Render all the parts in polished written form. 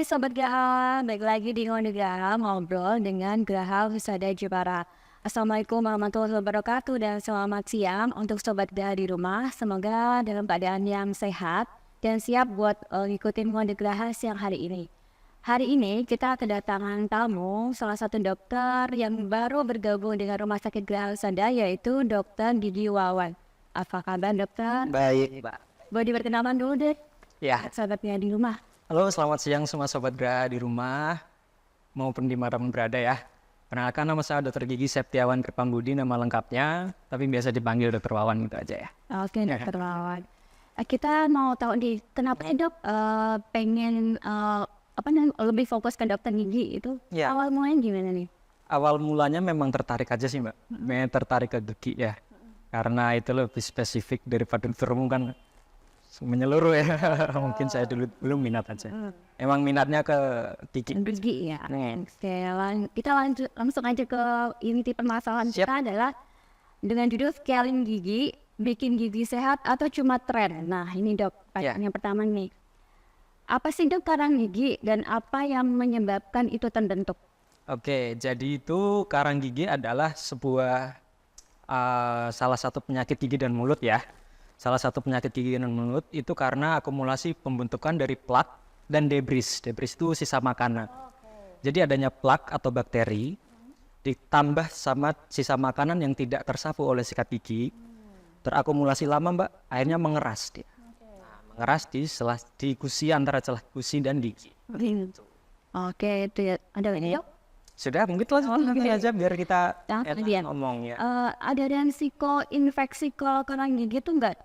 Oke Sobat Graha, baik lagi di Ngomong Graha, ngobrol dengan Graha Husada Jepara. Assalamualaikum warahmatullahi wabarakatuh dan selamat siang untuk Sobat Graha di rumah. Semoga dalam keadaan yang sehat dan siap buat ngikutin Ngomong Graha siang hari ini. Hari ini kita kedatangan tamu, salah satu dokter yang baru bergabung dengan Rumah Sakit Graha Husada, yaitu Dokter Gigi Wawan. Apa kabar dokter? Baik, Mbak. Boleh diperkenalkan dulu deh, Ya, sahabatnya di rumah. halo selamat siang semua Sobat Graha di rumah maupun di mana berada ya. Perkenalkan nama saya Dr. Gigi Septiawan Kerpambudi nama lengkapnya, tapi biasa dipanggil Dr. Wawan gitu aja ya. Oke, dokter Wawan. Kita mau tahu nih, kenapa dok pengen lebih fokus ke dokter gigi itu? Ya. Awal mulanya gimana nih? Awal mulanya memang tertarik aja sih Mbak, memang tertarik ke gigi ya. Karena itu lebih spesifik daripada dokter umum kan menyeluruh ya. Mungkin saya dulu belum minat aja. Emang minatnya ke gigi. Gigi ya. Oke, kita langsung aja ke inti permasalahan Siap. kita adalah dengan judul scaling gigi, bikin gigi sehat atau cuma tren. Nah ini dok, Ya. yang pertama nih. Apa sih dok karang gigi dan apa yang menyebabkan itu terbentuk? Oke, jadi itu karang gigi adalah sebuah salah satu penyakit gigi dan mulut ya. Salah satu penyakit gigi dan mulut itu karena akumulasi pembentukan dari plak dan debris. Debris itu sisa makanan. Jadi adanya plak atau bakteri ditambah sama sisa makanan yang tidak tersapu oleh sikat gigi. Terakumulasi lama Mbak, akhirnya mengeras dia. Nah, mengeras di gusi antara celah gusi dan gigi. Oke, itu ya. Ada lagi dok? Sudah, mungkin langsung aja biar kita Kemudian ngomong ya. ada resiko infeksi kalau karang gigi itu nggak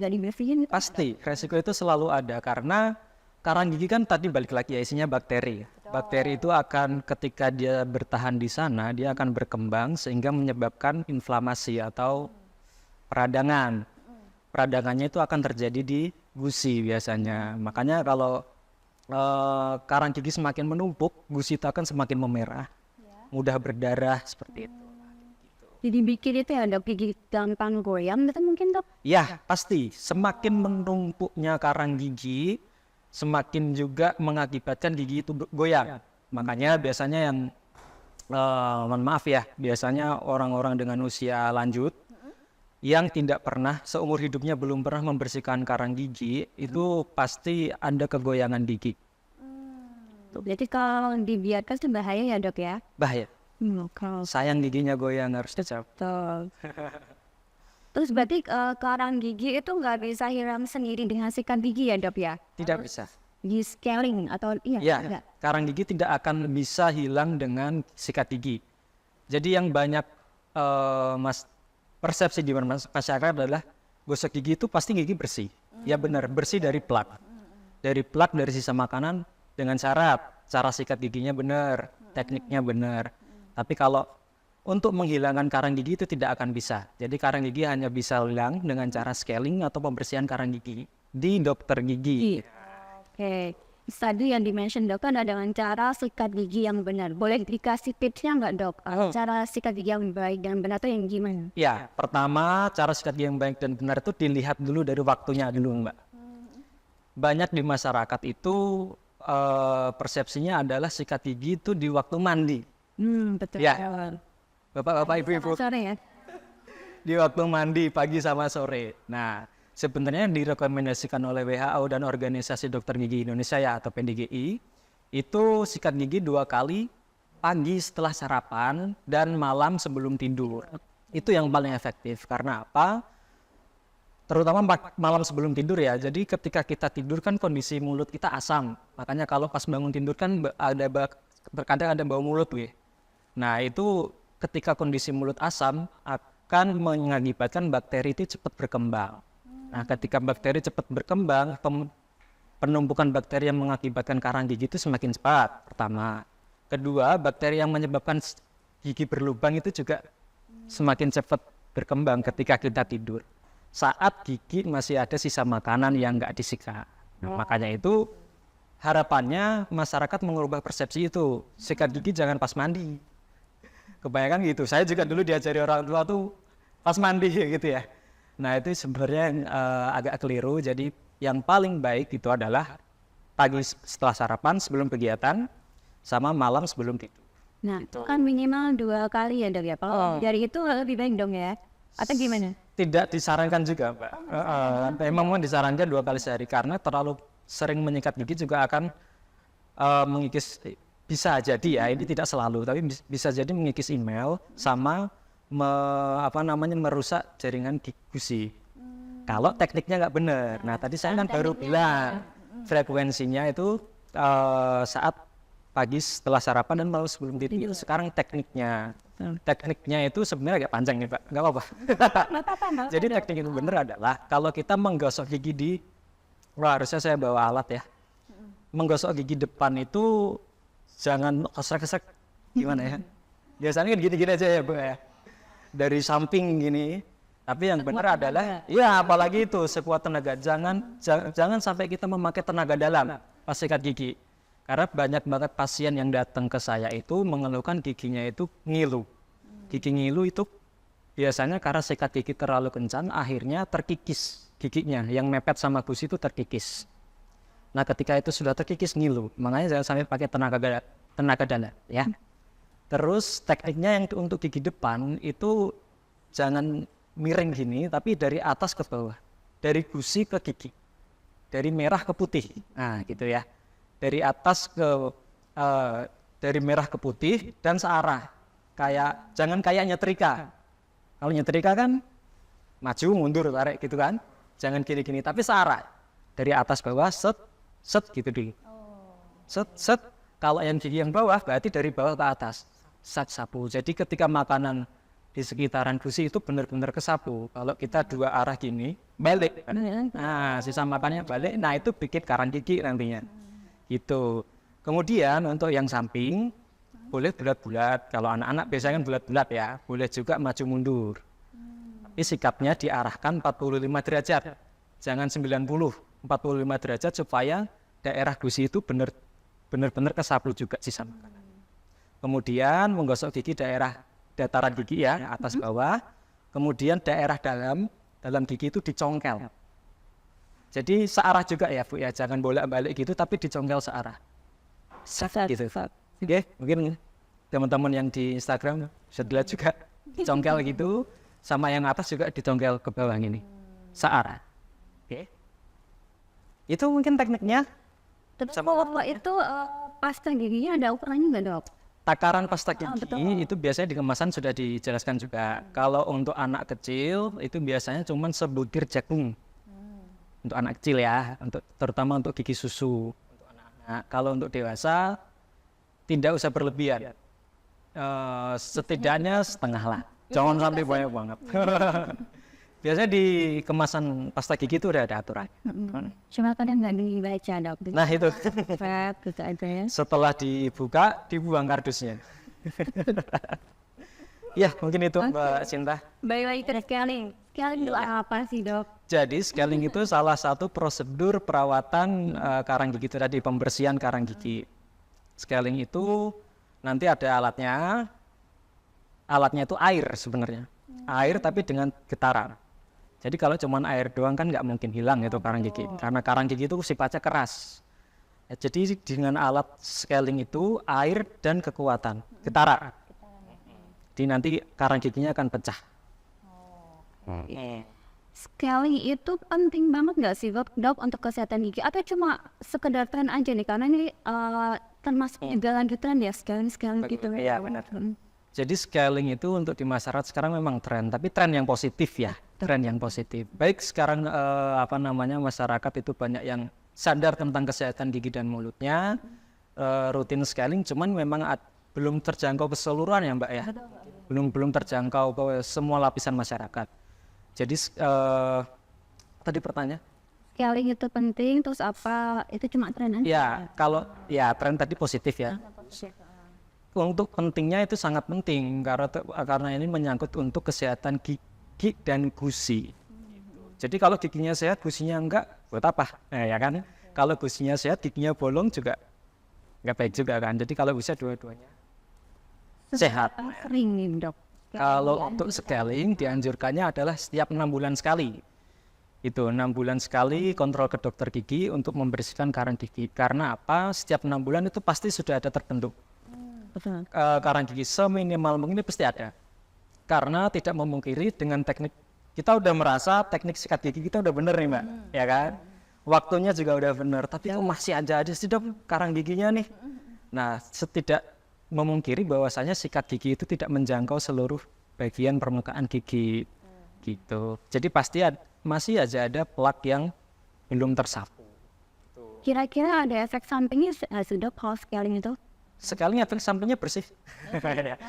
dibersihin? Pasti, resiko itu selalu ada karena karang gigi kan tadi balik lagi ya isinya bakteri. Bakteri itu akan ketika dia bertahan di sana, dia akan berkembang sehingga menyebabkan inflamasi atau peradangan. Peradangannya itu akan terjadi di gusi biasanya. Makanya kalau karang gigi semakin menumpuk, gusi itu akan semakin memerah, mudah berdarah seperti itu. Jadi bikin itu ya dok, gigi gampang goyang gitu mungkin dok? Ya, pasti. Semakin menumpuknya karang gigi, semakin juga mengakibatkan gigi itu goyang. Makanya biasanya yang, mohon maaf ya, biasanya orang-orang dengan usia lanjut, yang tidak pernah, seumur hidupnya belum pernah membersihkan karang gigi, itu pasti ada kegoyangan gigi. Jadi kalau dibiarkan itu bahaya ya dok ya? Bahaya. Kalau Sayang giginya goyang, harus dicabut. betul. Terus berarti karang gigi itu nggak bisa hilang sendiri dengan sikat gigi ya dok ya? Tidak bisa. Di scaling atau Ya, enggak? karang gigi tidak akan bisa hilang dengan sikat gigi. Jadi yang banyak persepsi di masyarakat adalah gosok gigi itu pasti gigi bersih. Ya benar, bersih dari plak. Dari plak, dari sisa makanan dengan syarat. Cara sikat giginya benar, tekniknya benar. Tapi kalau untuk menghilangkan karang gigi itu tidak akan bisa. Jadi karang gigi hanya bisa hilang dengan cara scaling atau pembersihan karang gigi di dokter gigi. Oke. Tadi yang dimention dok kan ada dengan cara sikat gigi yang benar. Boleh dikasih tipsnya nggak dok? Cara sikat gigi yang baik dan benar itu yang gimana? Ya, pertama cara sikat gigi yang baik dan benar itu dilihat dulu dari waktunya dulu Mbak. Banyak di masyarakat itu persepsinya adalah sikat gigi itu di waktu mandi. Betul. Ya. Bapak-bapak, ibu-ibu, Sore ya. di waktu mandi pagi sama sore. Nah, sebenarnya yang direkomendasikan oleh WHO dan Organisasi Dokter Gigi Indonesia ya atau PDGI itu sikat gigi 2 kali, pagi setelah sarapan dan malam sebelum tidur. Itu yang paling efektif. Karena apa? Terutama malam sebelum tidur ya. Jadi ketika kita tidur kan kondisi mulut kita asam. Makanya kalau pas bangun tidur kan terkadang ada bau mulut weh. Nah itu ketika kondisi mulut asam akan mengakibatkan bakteri itu cepat berkembang. Nah ketika bakteri cepat berkembang, penumpukan bakteri yang mengakibatkan karang gigi itu semakin cepat. Pertama. Kedua, bakteri yang menyebabkan gigi berlubang itu juga semakin cepat berkembang ketika kita tidur. Saat gigi masih ada sisa makanan yang nggak disikat. Nah, makanya itu harapannya masyarakat mengubah persepsi itu. Sikat gigi jangan pas mandi. Kebanyakan gitu. Saya juga dulu diajari orang tua tuh pas mandi gitu ya. Nah itu sebenarnya agak keliru. Jadi yang paling baik itu adalah pagi setelah sarapan sebelum kegiatan, sama malam sebelum tidur. Nah, itu kan minimal 2 kali ya dok ya. Kalau dari itu lebih baik dong ya? Atau gimana? Tidak disarankan juga, Mbak. Memang disarankan 2 kali sehari karena terlalu sering menyikat gigi juga akan mengikis, bisa jadi ya, ini tidak selalu, tapi bisa jadi mengikis email sama merusak jaringan gusi. Kalau tekniknya nggak benar. Nah, tadi saya kan baru bilang frekuensinya itu saat pagi setelah sarapan dan malam sebelum tidur. Sekarang tekniknya itu sebenarnya agak panjang nih Pak, nggak apa-apa. Jadi teknik itu benar adalah kalau kita menggosok gigi harusnya saya bawa alat ya. Menggosok gigi depan itu jangan kesek-kesek, gimana ya? Biasanya kan gini-gini aja ya Bu ya. Dari samping gini. Tapi yang benar adalah, ya apalagi itu sekuat tenaga. Jangan sampai kita memakai tenaga dalam pas sikat gigi. Karena banyak banget pasien yang datang ke saya itu mengeluhkan giginya itu ngilu. Gigi ngilu itu biasanya karena sikat gigi terlalu kencang, akhirnya terkikis giginya. Yang mepet sama gusi itu terkikis. Nah ketika itu sudah terkikis ngilu, makanya jangan sampai pakai tenaga dalam ya. Terus tekniknya yang untuk gigi depan itu jangan miring gini, tapi dari atas ke bawah, dari gusi ke gigi, dari merah ke putih, nah gitu ya, dari atas ke dari merah ke putih dan searah, jangan kayak nyetrika. Kalau nyetrika kan maju mundur tarik gitu kan, jangan gini-gini, tapi searah, dari atas bawah set set gitu dulu, set set. Kalau yang gigi yang bawah berarti dari bawah ke atas, sapu. Jadi ketika makanan di sekitaran gusi itu benar-benar kesapu. Kalau kita 2 arah gini, balik. Nah, sisa makannya balik. Nah, itu bikin karang gigi nantinya. Gitu. Kemudian untuk yang samping, boleh bulat-bulat. Kalau anak-anak biasanya kan bulat-bulat ya. Boleh juga maju mundur. Tapi sikapnya diarahkan 45 derajat. Jangan 90, 45 derajat supaya daerah gusi itu benar-benar kesapu juga sisa makanan. Kemudian menggosok gigi daerah dataran gigi ya, atas bawah. Kemudian daerah dalam gigi itu dicongkel. Jadi searah juga ya Bu ya, jangan bolak-balik gitu tapi dicongkel searah. Gitu. Oke, mungkin teman-teman yang di Instagram bisa dilihat juga congkel gitu, sama yang atas juga dicongkel ke bawah ini. Searah. Oke. Itu mungkin tekniknya. Terus kalau itu pasta giginya ada ukurannya nggak dok? Takaran pasta gigi itu biasanya di kemasan sudah dijelaskan juga. Kalau untuk anak kecil itu biasanya cuma sebutir jagung. Untuk anak kecil ya, terutama untuk gigi susu. Untuk anak-anak. Kalau untuk dewasa tidak usah berlebihan. Setidaknya setengah lah. Jangan sampai banyak banget. Biasanya di kemasan pasta gigi itu udah ada aturan. Cuma kadang nggak dibaca dok. Nah itu. Gitu aja ya. Setelah dibuka, dibuang kardusnya. Ya mungkin itu Mbak Cinta. Baik lagi ke scaling. Scaling itu apa sih dok? Jadi scaling itu salah satu prosedur perawatan karang gigi itu tadi, pembersihan karang gigi. Scaling itu nanti ada alatnya. Alatnya itu air sebenarnya. Air tapi dengan getaran. Jadi kalau cuma air doang kan nggak mungkin hilang itu karang gigi. Karena karang gigi itu sifatnya keras. Jadi dengan alat scaling itu air dan kekuatan, getaran. Jadi nanti karang giginya akan pecah. Scaling itu penting banget nggak sih dok untuk kesehatan gigi? Atau cuma sekedar tren aja nih? Karena ini termasuk juga lanjutan ya scaling gitu. Iya benar. Jadi scaling itu untuk di masyarakat sekarang memang tren, tapi tren yang positif ya, tren yang positif. Baik sekarang masyarakat itu banyak yang sadar tentang kesehatan gigi dan mulutnya, rutin scaling, cuman memang belum terjangkau keseluruhan ya Mbak ya, belum terjangkau ke semua lapisan masyarakat. Jadi tadi pertanyaan. Scaling itu penting, terus apa? Itu cuma tren aja? Ya, kalau ya tren tadi positif ya. Untuk pentingnya itu sangat penting karena ini menyangkut untuk kesehatan gigi dan gusi. Jadi kalau giginya sehat, gusinya enggak, buat apa? Ya kan? Kalau gusinya sehat, giginya bolong juga enggak baik juga kan. Jadi kalau bisa dua-duanya sehat. Sering nih dok. Kalau untuk scaling dianjurkannya adalah setiap 6 bulan sekali. Itu 6 bulan sekali kontrol ke dokter gigi untuk membersihkan karang gigi. Karena apa? Setiap 6 bulan itu pasti sudah ada terbentuk Betul. karang gigi, seminimal mungkin pasti ada. Karena tidak memungkiri dengan teknik, kita udah merasa teknik sikat gigi kita udah bener nih Mbak, ya kan? Waktunya juga udah bener, tapi kok masih aja sih Dok karang giginya nih. Nah, tidak memungkiri bahwasanya sikat gigi itu tidak menjangkau seluruh bagian permukaan gigi gitu. Jadi pasti masih aja ada plak yang belum tersapu. Kira-kira ada efek sampingnya sudah kalau scaling itu? Sekali efek sampingnya bersih. Maksudnya,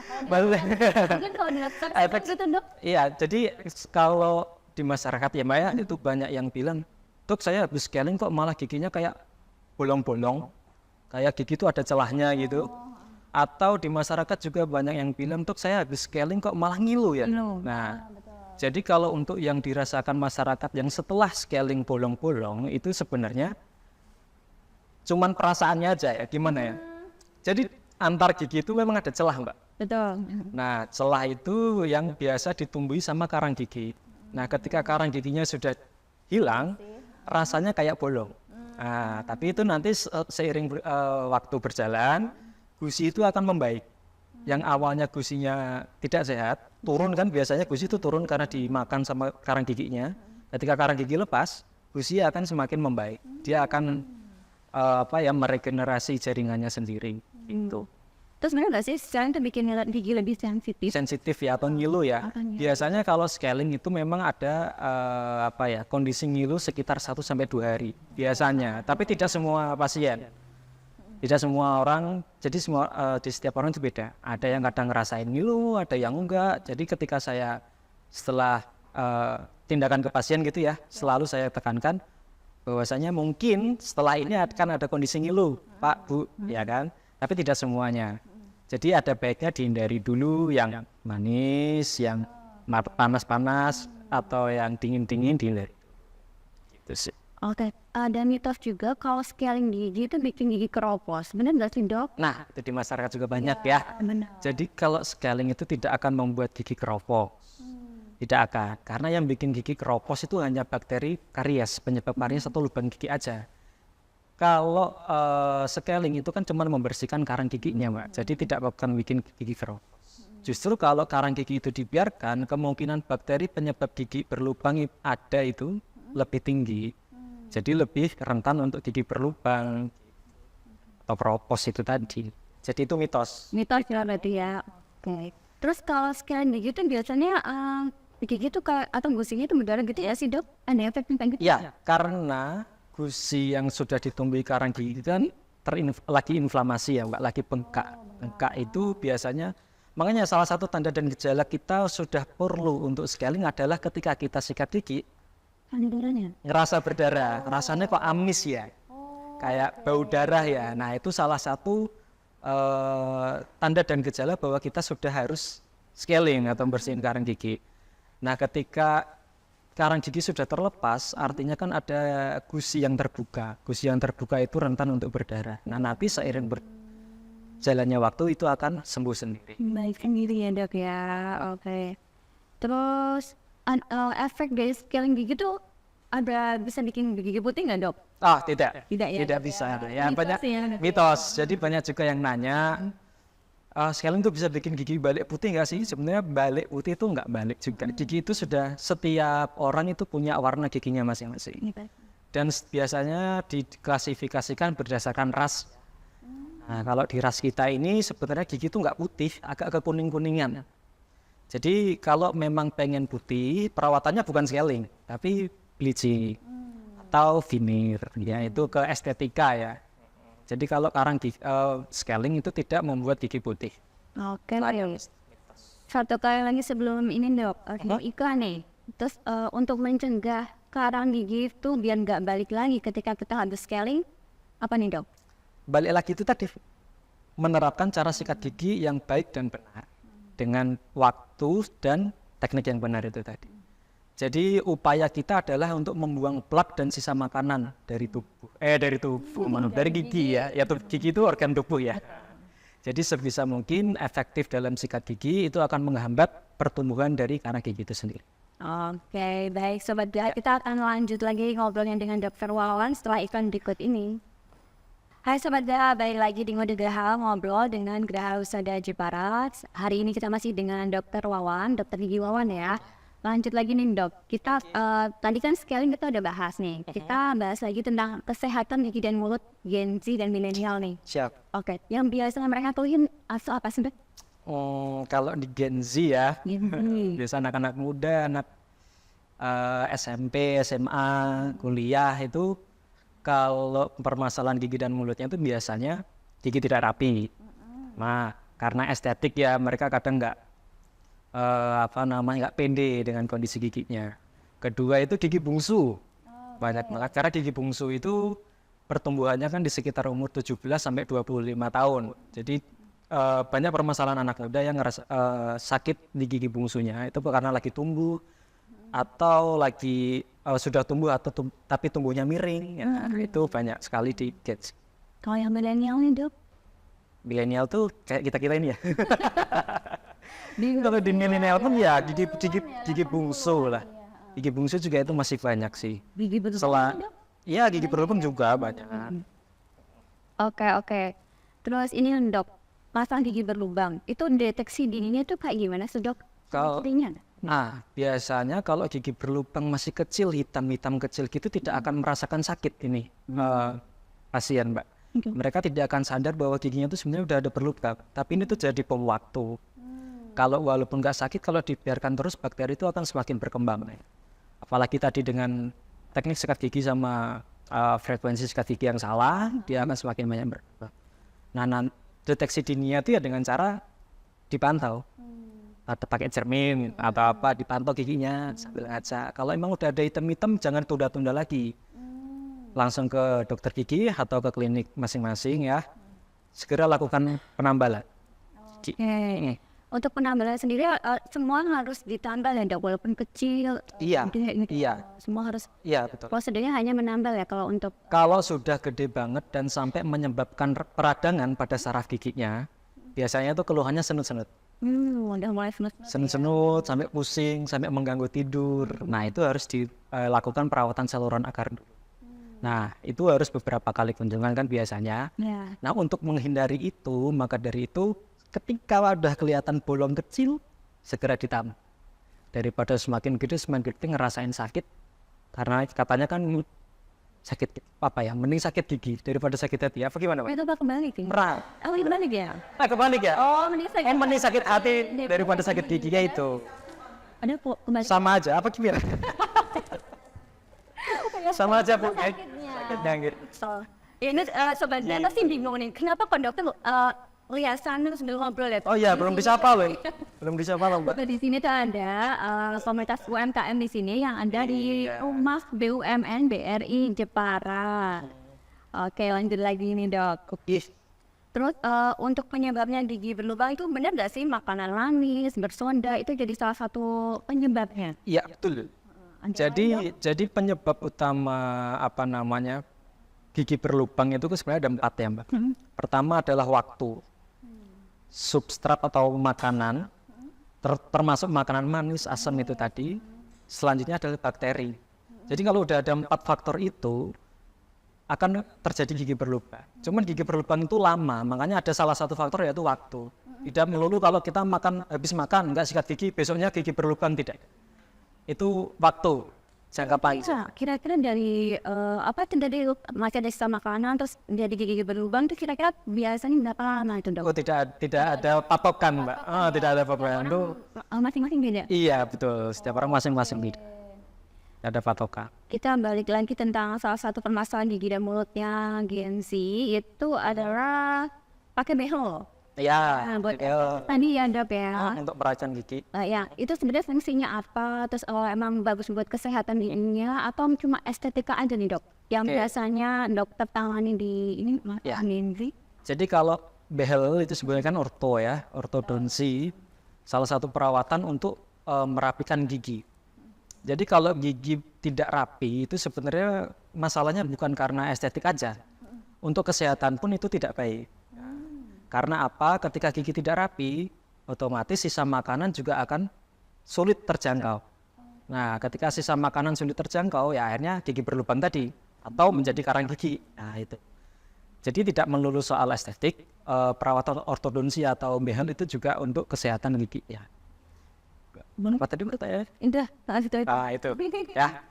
Mungkin kalau di efek gitu dok? iya, jadi kalau di masyarakat ya Mbak ya, itu banyak yang bilang, Dok saya habis scaling kok malah giginya kayak bolong-bolong, kayak gigi itu ada celahnya gitu. Atau di masyarakat juga banyak yang bilang, Dok saya habis scaling kok malah ngilu ya. Ngilu. Nah, jadi kalau untuk yang dirasakan masyarakat yang setelah scaling bolong-bolong itu sebenarnya cuman perasaannya aja ya, gimana ya. Jadi antar gigi itu memang ada celah Mbak. Betul. Nah, celah itu yang biasa ditumbuhi sama karang gigi. Nah, ketika karang giginya sudah hilang, rasanya kayak bolong. Nah, tapi itu nanti seiring waktu berjalan, gusi itu akan membaik. Yang awalnya gusinya tidak sehat, turun kan biasanya gusi itu turun karena dimakan sama karang giginya. Ketika karang gigi lepas, gusi akan semakin membaik. Dia akan meregenerasi jaringannya sendiri. Itu. Terus benar nggak sih scaling itu bikin gigi lebih sensitif? Sensitif ya atau ngilu ya. Biasanya kalau scaling itu memang ada kondisi ngilu sekitar 1-2 hari biasanya, tapi tidak semua pasien. Tidak semua orang, jadi di setiap orang itu beda. Ada yang kadang ngerasain ngilu, ada yang enggak. Jadi ketika saya setelah tindakan ke pasien gitu ya, selalu saya tekankan bahwasanya mungkin setelah ini akan ada kondisi ngilu, Pak, Bu, ya kan? Tapi tidak semuanya. Jadi ada baiknya dihindari dulu yang manis, yang panas-panas, atau yang dingin-dingin dihindari. Gitu sih. Oke, ada mitos juga kalau scaling gigi itu bikin gigi keropos. Benar nggak sih dok? Nah, itu di masyarakat juga banyak ya. Benar. Jadi kalau scaling itu tidak akan membuat gigi keropos. Tidak akan. Karena yang bikin gigi keropos itu hanya bakteri karies, penyebab karies atau lubang gigi aja. Kalau scaling itu kan cuma membersihkan karang giginya Mbak. Jadi tidak akan bikin gigi keropos. Justru kalau karang gigi itu dibiarkan, kemungkinan bakteri penyebab gigi berlubang ada itu lebih tinggi. Jadi lebih rentan untuk gigi berlubang atau keropos itu tadi. Jadi itu mitos. Mitos ya berarti ya. Oke. Terus kalau scaling gigi itu biasanya gigi itu atau gusinya itu berdarah gitu ya sih dok? Ada efek yang gitu? Ya, karena gusi yang sudah ditumbuhi karang gigi itu kan lagi inflamasi ya Mbak, lagi bengkak. Bengkak itu biasanya, makanya salah satu tanda dan gejala kita sudah perlu untuk scaling adalah ketika kita sikat gigi, Ada darahnya? ngerasa berdarah, rasanya kok amis ya, kayak bau darah ya. Nah itu salah satu tanda dan gejala bahwa kita sudah harus scaling atau bersihin karang gigi. Nah ketika karang gigi sudah terlepas, artinya kan ada gusi yang terbuka. Gusi yang terbuka itu rentan untuk berdarah. Nah nanti seiring berjalannya waktu itu akan sembuh sendiri. Baik sendiri ya dok ya. Oke. Terus efek dari scaling gigi tuh ada bisa bikin gigi putih nggak dok? Tidak. Tidak ya? Tidak bisa. Ya, Mitos banyak ya. mitos. Jadi banyak juga yang nanya, scaling itu bisa bikin gigi balik putih nggak sih? Sebenarnya balik putih itu nggak balik juga. Gigi itu sudah, setiap orang itu punya warna giginya masing-masing. Dan biasanya diklasifikasikan berdasarkan ras. Nah, kalau di ras kita ini sebenarnya gigi itu nggak putih, agak ke kuning-kuningan. Jadi kalau memang pengen putih, perawatannya bukan scaling, tapi bleaching atau veneer, ya itu ke estetika ya. Jadi kalau karang scaling itu tidak membuat gigi putih. Oke lah ya. Satu kali lagi sebelum ini dok, iklan nih. Terus untuk mencegah karang gigi itu biar nggak balik lagi ketika kita habis scaling, apa nih dok? Balik lagi itu tadi, menerapkan cara sikat gigi yang baik dan benar dengan waktu dan teknik yang benar itu tadi. Jadi upaya kita adalah untuk membuang plak dan sisa makanan dari dari gigi ya. Ya gigi itu organ tubuh ya. Jadi sebisa mungkin efektif dalam sikat gigi itu akan menghambat pertumbuhan dari karang gigi itu sendiri. Oke, baik Sobat Gerah, kita akan lanjut lagi ngobrolnya dengan Dokter Wawan setelah iklan berikut ini. Hai Sobat Gerah, balik lagi di Ngode Gerah ngobrol dengan Gerah Husada Jepara. Hari ini kita masih dengan Dokter Wawan, Dokter Gigi Wawan ya. Lanjut lagi nih dok, kita tadi kan sekali kita udah bahas nih. Kita bahas lagi tentang kesehatan gigi dan mulut Gen Z dan milenial nih. Siap. Oke, yang biasa mereka keluhin apa sih dok? Kalau di Gen Z ya, Gen Z. biasa anak-anak muda, anak SMP, SMA, kuliah itu kalau permasalahan gigi dan mulutnya itu biasanya gigi tidak rapi. Nah, karena estetik ya mereka kadang nggak pede dengan kondisi giginya. Kedua itu gigi bungsu. Banyak banget karena gigi bungsu itu pertumbuhannya kan di sekitar umur 17 sampai 25 tahun. Jadi banyak permasalahan anak muda yang ngerasa sakit di gigi bungsunya itu karena lagi tumbuh atau lagi sudah tumbuh atau tapi tumbuhnya miring ya, itu banyak sekali di Gen Z. Kalau yang milenial nih dok? Milenial tuh kayak kita ini ya. Kalau di milenial kan ya gigi bungsu lah. Gigi bungsu juga itu masih banyak sih. Gigi berlubang dok? Ya gigi berlubang juga banyak. Oke. Terus ini dok, masalah gigi berlubang, itu deteksi dininya tuh kayak gimana sih dok? Biasanya kalau gigi berlubang masih kecil, hitam-hitam kecil gitu tidak akan merasakan sakit ini pasien mbak. Mereka tidak akan sadar bahwa giginya itu sebenarnya udah ada berlubang, tapi ini tuh jadi bom waktu. Kalau walaupun nggak sakit, kalau dibiarkan terus bakteri itu akan semakin berkembang. Apalagi tadi dengan teknik sikat gigi sama frekuensi sikat gigi yang salah, dia akan semakin banyak berkembang. Nah, deteksi dininya itu ya dengan cara dipantau. Atau pakai cermin atau apa, dipantau giginya sambil ngaca. Kalau emang udah ada hitam-hitam jangan tunda-tunda lagi. Langsung ke dokter gigi atau ke klinik masing-masing ya. Segera lakukan penambalan. Oke. Untuk penambalan sendiri semua harus ditambal ya dok, walaupun kecil. Iya. Semua harus. Iya betul. Prosedurnya hanya menambal ya kalau untuk. Kalau sudah gede banget dan sampai menyebabkan peradangan pada saraf giginya, biasanya itu keluhannya senut-senut. Udah mulai senut-senut sampai pusing, sampai mengganggu tidur. Nah itu harus dilakukan perawatan saluran akar dulu. Nah itu harus beberapa kali kunjungan kan biasanya. Nah untuk menghindari itu, maka dari itu ketika udah kelihatan bolong kecil, segera ditambah. Daripada semakin gede ngerasain sakit. Karena katanya kan sakit apa ya, mending sakit gigi daripada sakit hati. Apa gimana Pak? Itu kebalik sih. Kebalik ya? Kebalik ya? Mending sakit hati daripada sakit gigi ya itu. Ada kebalik. Sama aja, apa gimana? Sama aja Bu. Sakitnya gitu. Ini sebenarnya pasti bingung nih, kenapa konduktor riasan terus ngobrol ya? Oh iya, belum disapa loh. Belum disapa loh Mbak. Di sini tuh ada komunitas UMKM di sini yang ada di Rumah BUMN BRI Jepara. Oke, lanjut lagi nih dok. Terus untuk penyebabnya gigi berlubang itu benar nggak sih makanan manis, bersoda itu jadi salah satu penyebabnya? Iya betul. Jadi penyebab utama gigi berlubang itu sebenarnya ada 4 ya Mbak. Pertama adalah waktu. Substrat atau makanan, termasuk makanan manis, asam itu tadi. Selanjutnya adalah bakteri. Jadi kalau udah ada 4 faktor itu, akan terjadi gigi berlubang. Cuman gigi berlubang itu lama, makanya ada salah satu faktor yaitu waktu. Tidak melulu kalau kita habis makan, nggak sikat gigi, besoknya gigi berlubang, tidak. Itu waktu. Jangka panjang. Kira-kira dari dari masih ada sisa makanan terus jadi gigi berlubang itu kira-kira biasanya berapa lama itu dok? Oh tidak ada patokan Mbak. Tidak ada patokan. Masing-masing beda? Iya betul. Setiap orang masing-masing beda. Tidak ada patokan. Kita balik lagi tentang salah satu permasalahan gigi dan mulutnya Gen Z itu adalah pakai behel. Ya, tadi ya dok ya. Untuk peracan gigi. Ya, itu sebenarnya fungsinya apa? Terus emang bagus buat kesehatan giginya atau cuma estetika aja nih dok? Yang biasanya dokter tangani di ini sih. Jadi kalau behel itu sebenarnya kan ortodonsi, salah satu perawatan untuk merapikan gigi. Jadi kalau gigi tidak rapi itu sebenarnya masalahnya bukan karena estetik aja. Untuk kesehatan pun itu tidak baik. Karena apa? Ketika gigi tidak rapi, otomatis sisa makanan juga akan sulit terjangkau. Nah, ketika sisa makanan sulit terjangkau, ya akhirnya gigi berlubang tadi atau menjadi karang gigi. Nah, itu. Jadi tidak melulu soal estetik, perawatan ortodonsi atau behel itu juga untuk kesehatan gigi. Ya. Apa tadi pertanyaan? Indah, itu. Ah, itu. Ya.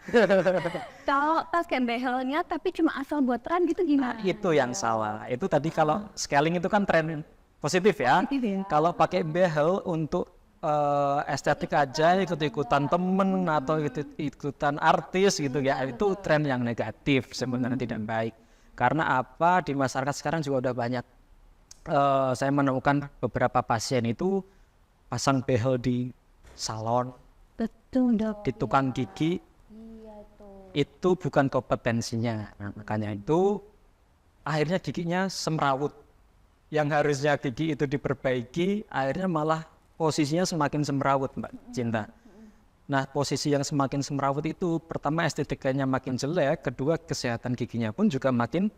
Kalau pakai behelnya tapi cuma asal buat tren gitu gimana? Itu yang salah. Itu tadi kalau scaling itu kan tren positif ya. Positif ya. Kalau pakai behel untuk estetik aja, ikut-ikutan temen atau ikutan artis gitu ya, itu tren yang negatif sebenarnya, tidak baik. Karena apa, di masyarakat sekarang juga udah banyak, saya menemukan beberapa pasien itu pasang behel di salon, Betul dok. di tukang gigi, itu bukan kompetensinya. Nah, makanya itu akhirnya giginya semrawut. Yang harusnya gigi itu diperbaiki, akhirnya malah posisinya semakin semrawut, Mbak Cinta. Nah, posisi yang semakin semrawut itu, pertama estetikanya makin jelek, kedua kesehatan giginya pun juga makin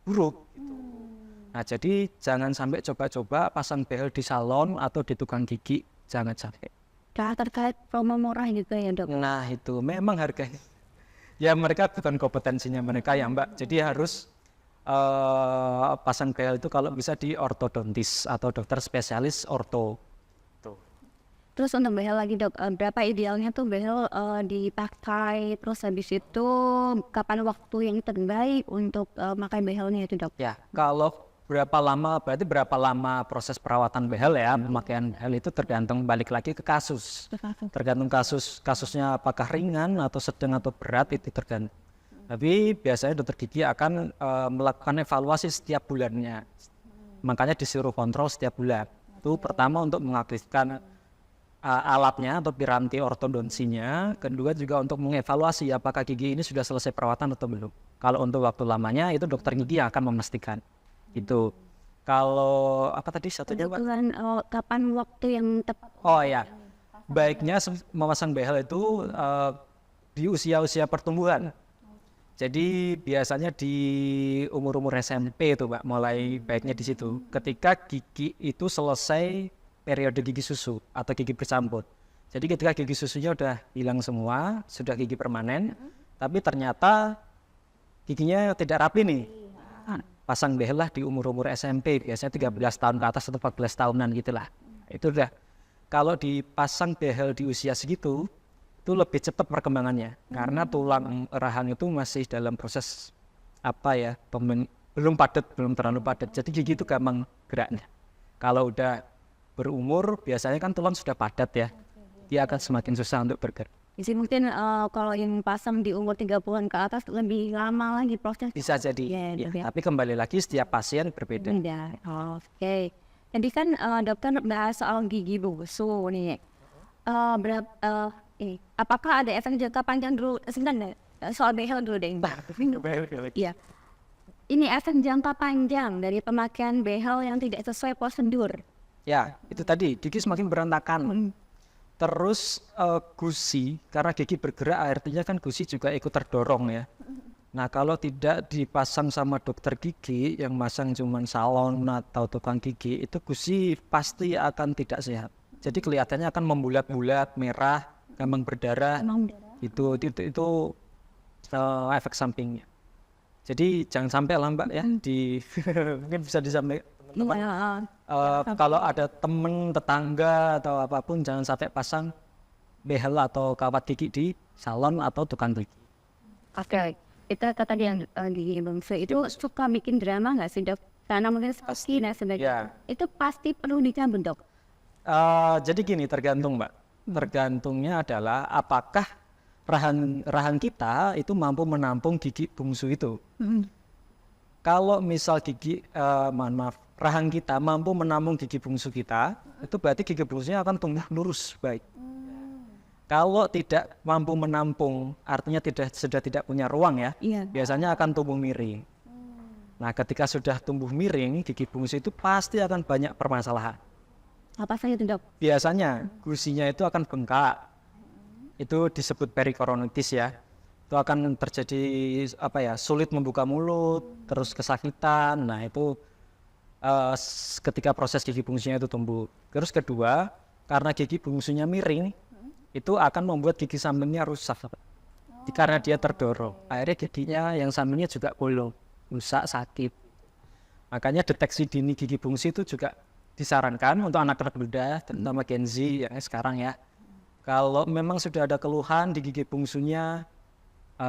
buruk. Nah, jadi jangan sampai coba-coba pasang behel di salon atau di tukang gigi, jangan sampai. Terkait promo murah juga ya dok. Nah, itu memang harganya. Ya, mereka bukan kompetensinya mereka ya, Mbak. Jadi harus pasang behel itu kalau bisa di ortodontis atau dokter spesialis orto. Terus untuk behel lagi dok, berapa idealnya tuh behel dipakai, terus habis itu kapan waktu yang terbaik untuk pakai behelnya itu dok? Ya, kalau berapa lama, berarti berapa lama proses perawatan behel ya, pemakaian behel itu tergantung, balik lagi ke kasus. Tergantung kasusnya apakah ringan atau sedang atau berat, itu tergantung. Tapi biasanya dokter gigi akan melakukan evaluasi setiap bulannya. Makanya disuruh kontrol setiap bulan. Itu pertama untuk mengaktifkan alatnya atau piranti ortodonsinya. Kedua juga untuk mengevaluasi apakah gigi ini sudah selesai perawatan atau belum. Kalau untuk waktu lamanya itu dokter gigi yang akan memastikan. Itu. Kalau apa tadi satunya Pak? Kapan waktu yang tepat? Oh ya, baiknya memasang behel itu di usia-usia pertumbuhan. Jadi biasanya di umur-umur SMP itu Pak, mulai baiknya di situ. Ketika gigi itu selesai periode gigi susu atau gigi bercampur. Jadi ketika gigi susunya udah hilang semua, sudah gigi permanen, tapi ternyata giginya tidak rapi nih. Pasang behel lah di umur-umur SMP, biasanya 13 tahun ke atas atau 14 tahunan gitulah. Itu udah. Kalau dipasang behel di usia segitu, itu lebih cepat perkembangannya. Karena tulang rahang itu masih dalam proses belum padat, belum terlalu padat. Jadi gigi itu gampang geraknya. Kalau udah berumur, biasanya kan tulang sudah padat ya. Dia akan semakin susah untuk bergerak. Jadi mungkin kalau yang pasang di umur 30-an ke atas lebih lama lagi proses. Bisa jadi, tapi kembali lagi setiap pasien berbeda. Oke. Jadi kan dokter bahas soal gigi bungsu nih. Apakah ada efek jangka panjang dulu? Sebenarnya soal behel dulu deh. Iya. Ini efek jangka panjang dari pemakaian behel yang tidak sesuai prosedur. Ya, itu tadi gigi semakin berantakan. Terus gusi, karena gigi bergerak artinya kan gusi juga ikut terdorong ya. Nah, kalau tidak dipasang sama dokter gigi yang masang cuman salon atau tukang gigi, itu gusi pasti akan tidak sehat. Jadi kelihatannya akan membulat-bulat, merah, gampang berdarah. Itu efek sampingnya. Jadi jangan sampai lah Mbak ya, mungkin bisa disampaikan teman-teman. Kalau ada teman, tetangga atau apapun, jangan sampai pasang behel atau kawat gigi di salon atau tukang gigi. Oke. Itu kata yang gigi bungsu itu suka bikin drama nggak sih dok? Karena mungkin sakit dan sebagainya. Itu pasti perlu dicabut dok. Jadi gini, tergantung Mbak. Tergantungnya adalah apakah rahang kita itu mampu menampung gigi bungsu itu. Kalau misal rahang kita mampu menampung gigi bungsu kita, itu berarti gigi bungsunya akan tumbuh lurus baik. Kalau tidak mampu menampung, artinya sudah tidak punya ruang ya, biasanya akan tumbuh miring. Nah, ketika sudah tumbuh miring, gigi bungsu itu pasti akan banyak permasalahan. Apa saja itu dok? Biasanya gusinya itu akan bengkak, itu disebut perikoronitis ya. Itu akan terjadi sulit membuka mulut, terus kesakitan. Nah itu ketika proses gigi bungsunya itu tumbuh. Terus kedua, karena gigi bungsunya miring, itu akan membuat gigi sampingnya rusak. Karena dia terdorong. Akhirnya giginya yang sampingnya juga bolong, rusak, sakit. Makanya deteksi dini gigi bungsu itu juga disarankan untuk anak-anak muda, terutama Gen Z yang sekarang ya. Kalau memang sudah ada keluhan di gigi bungsunya,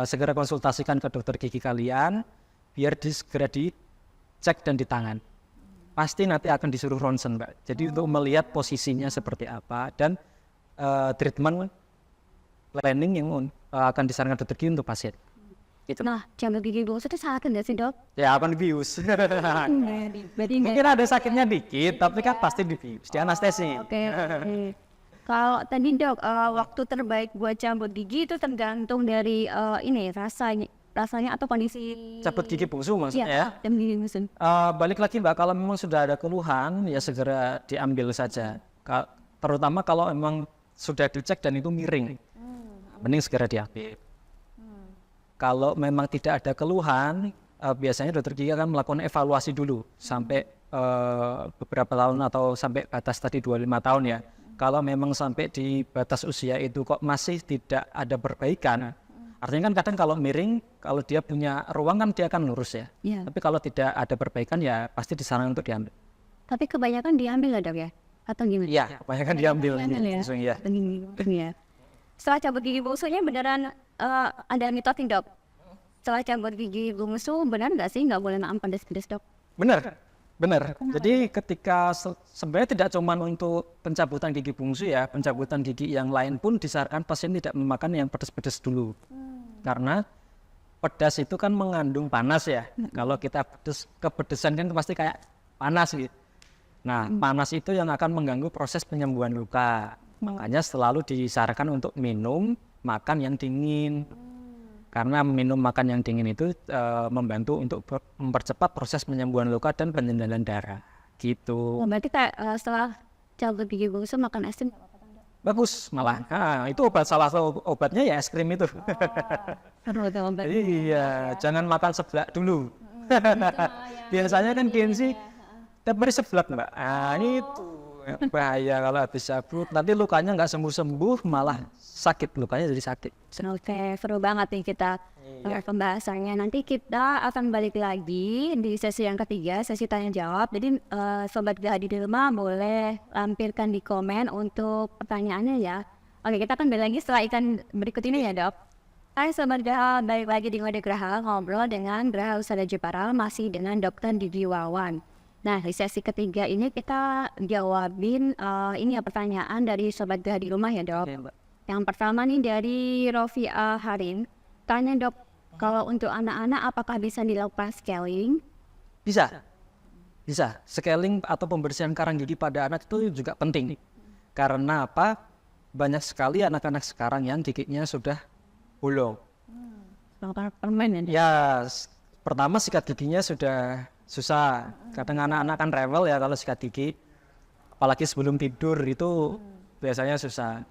segera konsultasikan ke dokter gigi kalian, biar segera dicek dan ditangan. Pasti nanti akan disuruh ronsen, Mbak. Jadi untuk melihat posisinya seperti apa dan treatment planning yang akan disarankan dokter gigi untuk pasien. Gitu. Nah, jamur gigi bungsu itu sakit nggak sih dok? Ya akan dibius. Berarti Mungkin ada sakitnya dikit, tapi kan pasti dibius, di anestesi. Oke. Kalau tadi dok, waktu terbaik buat cabut gigi itu tergantung dari ini rasanya atau kondisi Cabut gigi bungsu maksudnya ya. jam gigi bungsu. Balik lagi Mbak, kalau memang sudah ada keluhan ya segera diambil saja. Terutama kalau memang sudah dicek dan itu miring, mending segera diambil. Kalau memang tidak ada keluhan, biasanya dokter gigi akan melakukan evaluasi dulu sampai beberapa tahun atau sampai batas tadi 25 tahun ya. Kalau memang sampai di batas usia itu kok masih tidak ada perbaikan, artinya kan kadang kalau miring, kalau dia punya ruang kan dia akan lurus ya. Iya. Tapi kalau tidak ada perbaikan ya pasti disarankan untuk diambil. Tapi kebanyakan diambil ya dok ya? Atau gimana? Iya, kebanyakan diambil. Langsung ya. Ya. Setelah cabut gigi bungsunya beneran ada mitos nih dok. Setelah cabut gigi bungsu benar nggak sih nggak boleh makan pedas-pedas dok? Benar. Jadi ketika sebenarnya tidak cuma untuk pencabutan gigi bungsu ya, pencabutan gigi yang lain pun disarankan pasien tidak memakan yang pedas-pedas dulu. Karena pedas itu kan mengandung panas ya. Kalau kita kepedesan kan pasti kayak panas gitu. Nah, panas itu yang akan mengganggu proses penyembuhan luka. Makanya selalu disarankan untuk minum, makan yang dingin. Karena minum makan yang dingin itu membantu untuk mempercepat proses penyembuhan luka dan pengendalan darah. Gitu. Berarti kayak setelah cabut gigi bungsu makan es krim Bagus malah. Itu salah satu obatnya ya es krim itu. Iya, jangan makan seblak dulu. Biasanya kan Gen Z tiap hari seblak Mbak. Itu bahaya kalau habis cabut. Nanti lukanya nggak sembuh-sembuh, malah sakit, lukanya jadi sakit. Oke, seru banget nih kita pembahasannya. Nanti kita akan balik lagi di sesi yang ketiga, sesi tanya jawab. Jadi sobat Gahadi di rumah boleh lampirkan di komen untuk pertanyaannya ya. Oke, kita akan balik lagi setelah iklan berikut ini ya dok. Hai sobat Graha, balik lagi di Ngode Graha, ngobrol dengan Graha Husada Jepara, masih dengan Dr. Didi Wawan. Nah, di sesi ketiga ini kita jawabin ini ya pertanyaan dari sobat Graha di rumah ya dok. Oke, Mbak. Yang pertama nih dari Rofia Harin, tanya dok, kalau untuk anak-anak apakah bisa dilakukan scaling? Bisa. Scaling atau pembersihan karang gigi pada anak itu juga penting. Karena apa? Banyak sekali anak-anak sekarang yang giginya sudah bolong. Lakukan permen ya? Ya, pertama sikat giginya sudah susah. Kadang anak-anak kan rewel ya kalau sikat gigi. Apalagi sebelum tidur itu biasanya susah.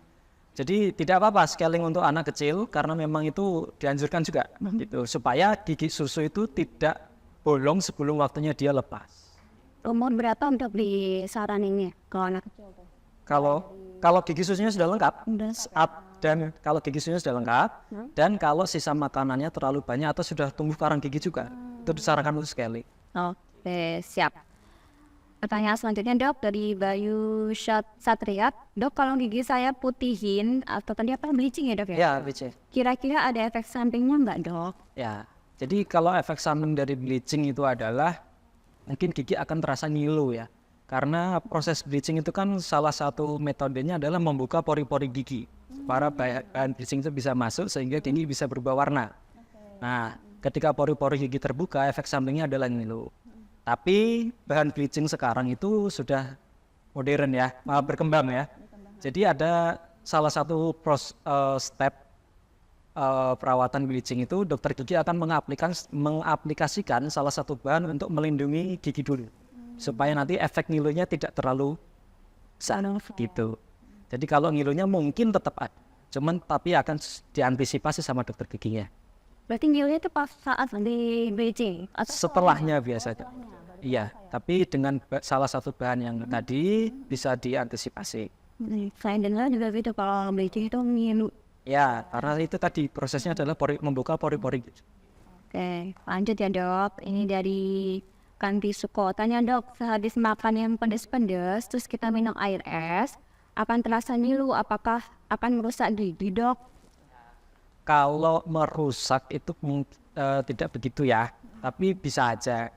Jadi tidak apa-apa scaling untuk anak kecil karena memang itu dianjurkan juga gitu supaya gigi susu itu tidak bolong sebelum waktunya dia lepas. Umur berapa untuk disaraninnya kalau anak kecil? Kalau gigi susunya sudah lengkap Udah. dan kalau gigi susunya sudah lengkap dan kalau sisa makanannya terlalu banyak atau sudah tumbuh karang gigi juga itu disarankan untuk scaling. Oke, siap. Pertanyaan selanjutnya dok dari Bayu Satriat. Dok, kalau gigi saya putihin atau tadi apa bleaching ya dok ya? Ya, BC. Kira-kira ada efek sampingnya nggak dok? Ya, jadi kalau efek samping dari bleaching itu adalah mungkin gigi akan terasa ngilu ya. Karena proses bleaching itu kan salah satu metodenya adalah membuka pori-pori gigi. Para bahan bleaching itu bisa masuk sehingga gigi bisa berubah warna. Nah, ketika pori-pori gigi terbuka, efek sampingnya adalah ngilu. Tapi bahan bleaching sekarang itu sudah modern ya, berkembang ya. Jadi ada salah satu step perawatan bleaching itu dokter gigi akan mengaplikasikan salah satu bahan untuk melindungi gigi dulu. Supaya nanti efek ngilunya tidak terlalu besar gitu. Jadi kalau ngilunya mungkin tetap ada, cuman tapi akan diantisipasi sama dokter giginya. Berarti ngilunya itu pas saat di bleaching? Setelahnya biasanya. Iya, tapi dengan salah satu bahan yang tadi bisa diantisipasi. Saya dengar juga gitu kalau bleaching itu ngilu. Ya, karena itu tadi prosesnya adalah membuka pori-pori. Oke, lanjut ya dok. Ini dari Kanti Suko. Tanya dok, sehabis makan yang pedas-pedas, terus kita minum air es, akan terasa ngilu, apakah akan merusak gigi dok? Kalau merusak itu tidak begitu ya, tapi bisa aja.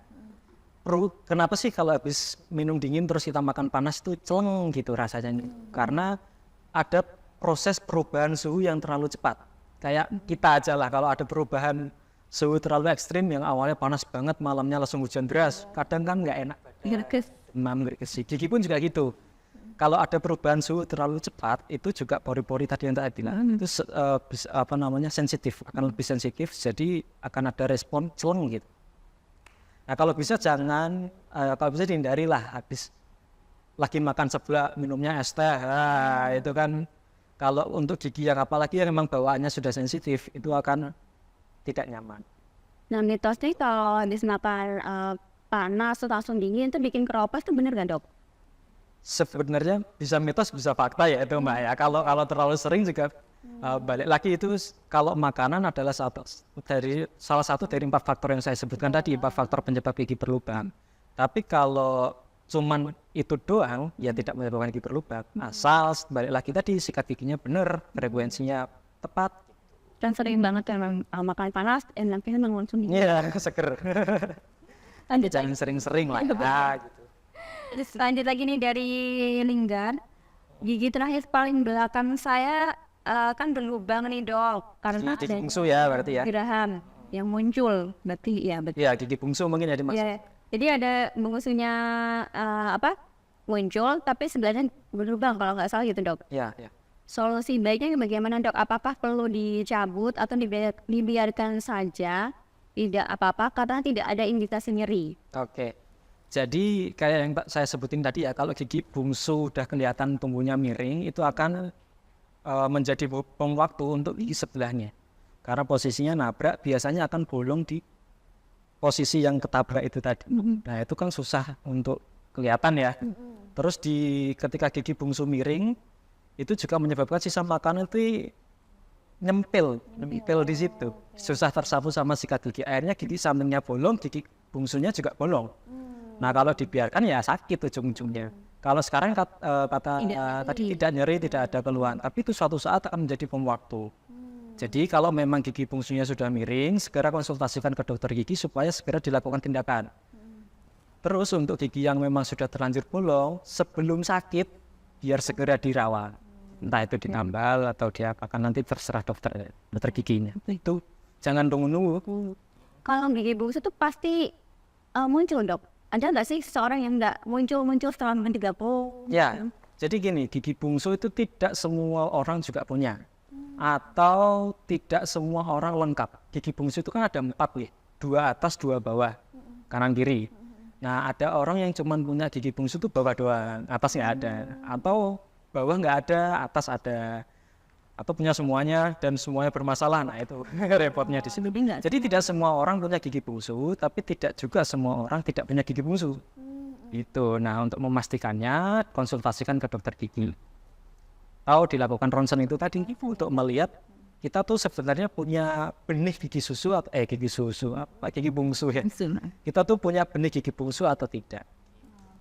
Kenapa sih kalau habis minum dingin terus kita makan panas itu celeng gitu rasanya? Karena ada proses perubahan suhu yang terlalu cepat. Kayak kita aja lah kalau ada perubahan suhu terlalu ekstrim yang awalnya panas banget, malamnya langsung hujan deras, kadang kan nggak enak. Demam, gergesi. Gigi pun juga gitu. Kalau ada perubahan suhu terlalu cepat, itu juga pori-pori tadi yang tadi bilang itu sensitif, akan lebih sensitif, jadi akan ada respon celeng gitu. Nah kalau bisa jangan, kalau bisa dihindari lah habis lagi makan seblak minumnya es teh. Nah, itu kan kalau untuk gigi yang apalagi yang memang bawaannya sudah sensitif itu akan tidak nyaman. Nah mitos nih kalau habis makan panas atau langsung dingin itu bikin keropos, itu bener gak dok? Sebenarnya bisa mitos bisa fakta ya itu mbak ya. Kalau terlalu sering juga balik lagi itu kalau makanan adalah salah satu dari 4 faktor yang saya sebutkan tadi, 4 faktor penyebab gigi berlubang. Tapi kalau cuman itu doang ya tidak menyebabkan gigi berlubang. Asal balik lagi tadi sikat giginya benar, frekuensinya tepat. Dan sering banget yang makan panas, enaknya memang langsung dingin. Iya seger. Jangan sering-sering lah ya, gitu. Terus lanjut lagi nih dari Linggar. Gigi terakhir paling belakang saya kan berlubang nih dok, karena Gigi ada bungsu ya berarti ya. geraham yang muncul, berarti ya betul. Iya gigi bungsu mungkin ya dimaksud. Ya, jadi ada bungsunya muncul, tapi sebelahnya berlubang kalau nggak salah gitu dok. Iya, iya. Solusi baiknya bagaimana dok? Apakah perlu dicabut atau dibiarkan saja? Tidak apa-apa karena tidak ada indikasi nyeri. Oke. Jadi kayak yang saya sebutin tadi ya, kalau gigi bungsu udah kelihatan tumbuhnya miring, itu akan menjadi bom waktu untuk gigi sebelahnya. Karena posisinya nabrak, biasanya akan bolong di posisi yang ketabrak itu tadi. Nah itu kan susah untuk kelihatan ya. Terus ketika gigi bungsu miring, itu juga menyebabkan sisa makanan itu nyempil di situ. Susah tersapu sama sikat gigi. Akhirnya gigi sampingnya bolong, gigi bungsunya juga bolong. Nah kalau dibiarkan ya sakit ujung-ujungnya. Kalau sekarang tadi tidak nyeri, tidak ada keluhan, tapi itu suatu saat akan menjadi bom waktu. Jadi kalau memang gigi bungsunya sudah miring, segera konsultasikan ke dokter gigi supaya segera dilakukan tindakan. Terus untuk gigi yang memang sudah terlanjur bolong, sebelum sakit, biar segera dirawat. Entah itu ditambal atau diapakan, nanti terserah dokter giginya. Itu jangan tunggu-nunggu. Kalau gigi bungsu itu pasti muncul dok. Ada nggak sih seseorang yang nggak muncul setelah makan 30? Ya, jadi gini, gigi bungsu itu tidak semua orang juga punya. Atau tidak semua orang lengkap. Gigi bungsu itu kan ada 4 nih, 2 atas, 2 bawah, kanan kiri. Nah ada orang yang cuma punya gigi bungsu itu bawah doang, atas nggak ada. Atau bawah nggak ada, atas ada. Atau punya semuanya dan semuanya bermasalah. Nah itu repotnya di sini. Jadi tidak semua orang punya gigi bungsu, tapi tidak juga semua orang tidak punya gigi bungsu. Itu. Nah untuk memastikannya konsultasikan ke dokter gigi. Atau dilakukan ronsen itu tadi untuk melihat kita tuh sebenarnya punya benih gigi susu atau gigi bungsu ya. Kita tuh punya benih gigi bungsu atau tidak.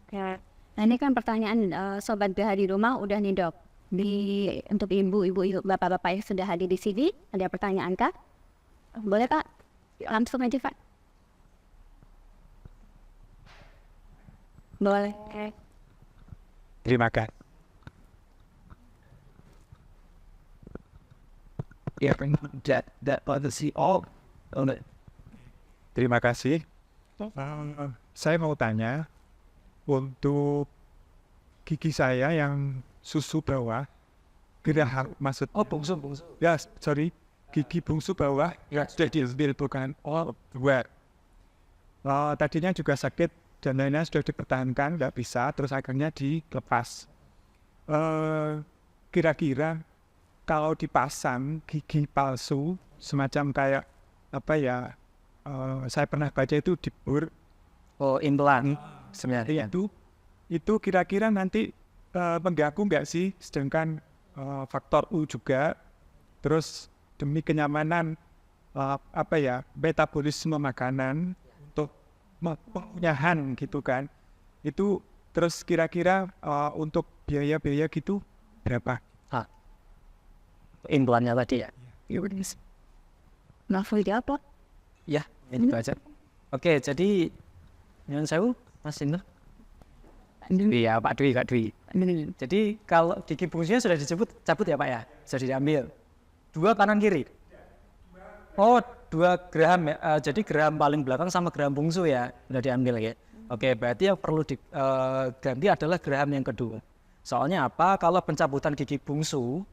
Oke. Nah ini kan pertanyaan sobat BH di rumah udah nih dok. Untuk ibu-ibu, bapak-bapak yang sudah hadir di sini, ada pertanyaan kah? Boleh Pak? Langsung aja Pak. Boleh. Terima kasih. Terima kasih. Saya mau tanya, untuk gigi saya yang susu bawah, geraham maksud. Oh bungsu. Ya, sorry, gigi bungsu bawah sudah diambil bukan dua. Tadinya juga sakit dan lainnya sudah dipertahankan, nggak bisa, terus akhirnya dilepas. Kira-kira kalau dipasang gigi palsu semacam kayak apa ya? Saya pernah baca itu dibur. Oh implan sebenarnya. Itu kira-kira nanti mengganggu nggak sih? Sedangkan faktor U juga, terus demi kenyamanan metabolisme makanan untuk pengunyahan gitu kan, itu terus kira-kira untuk biaya-biaya gitu berapa? Implannya tadi ya. Novel di apa? Ya, ini itu aja. Oke, jadi nyuwun sewu Mas Indra. Iya, Pak Dwi, Kak Dwi. Jadi kalau gigi bungsunya sudah cabut ya Pak ya? Sudah diambil. 2 kanan kiri? Oh, 2 geraham ya. Jadi geraham paling belakang sama geraham bungsu ya, sudah diambil ya. Oke, berarti yang perlu diganti adalah geraham yang kedua. Soalnya apa? Kalau pencabutan gigi bungsu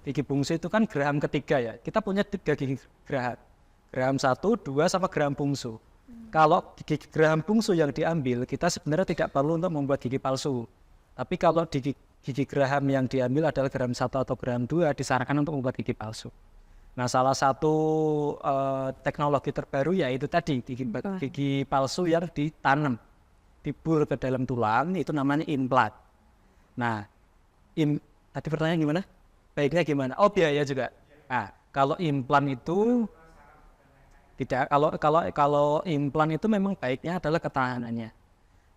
itu kan geraham ketiga ya. Kita punya 3 gigi geraham. Geraham 1, 2, sama geraham bungsu. Kalau gigi geraham bungsu yang diambil, kita sebenarnya tidak perlu untuk membuat gigi palsu. Tapi kalau gigi geraham yang diambil adalah geraham 1 atau geraham 2, disarankan untuk membuat gigi palsu. Nah, salah satu teknologi terbaru yaitu tadi gigi palsu yang ditanam, dibur ke dalam tulang, itu namanya implant. Nah, tadi pertanyaan gimana? Baiknya gimana? Oh, biaya juga. Nah, kalau implant itu tidak, kalau implan itu memang baiknya adalah ketahanannya